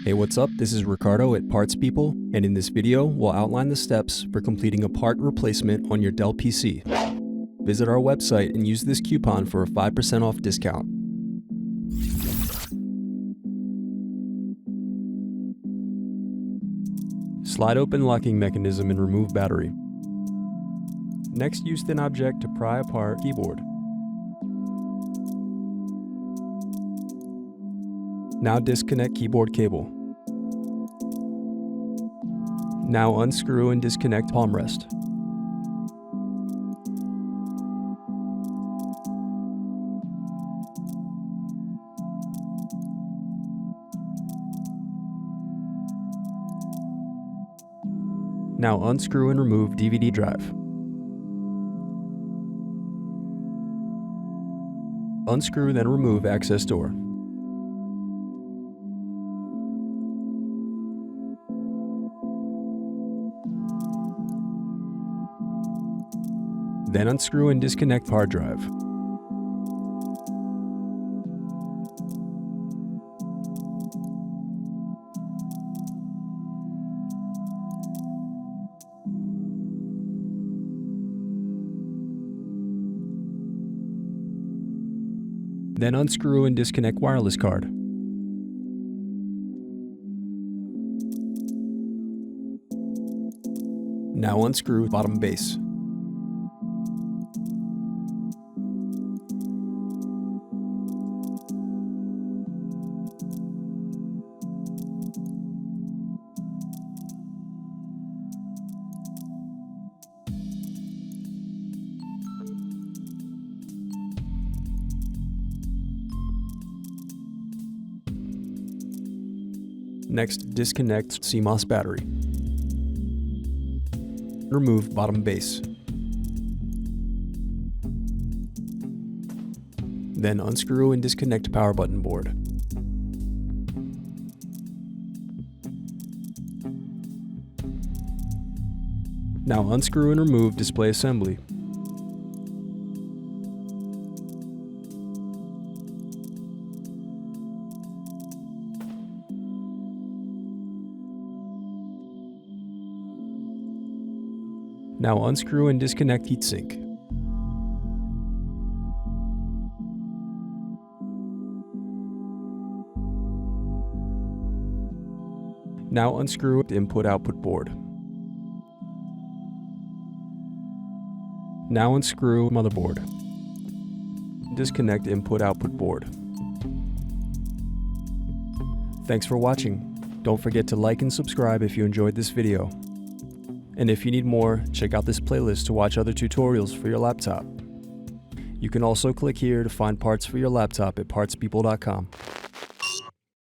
Hey, what's up? This is Ricardo at Parts People, and in this video, we'll outline the steps for completing a part replacement on your Dell PC. Visit our website and use this coupon for a 5% off discount. Slide open locking mechanism and remove battery. Next, use thin object to pry apart keyboard. Now disconnect keyboard cable. Now unscrew and disconnect palm rest. Now unscrew and remove DVD drive. Unscrew, then remove access door. Then unscrew and disconnect hard drive. Then unscrew and disconnect wireless card. Now unscrew bottom base. Next, disconnect CMOS battery. Remove bottom base. Then unscrew and disconnect power button board. Now unscrew and remove display assembly. Now unscrew and disconnect heatsink. Now unscrew input-output board. Now unscrew motherboard. Disconnect input-output board. Thanks for watching. Don't forget to like and subscribe if you enjoyed this video. And if you need more, check out this playlist to watch other tutorials for your laptop. You can also click here to find parts for your laptop at partspeople.com.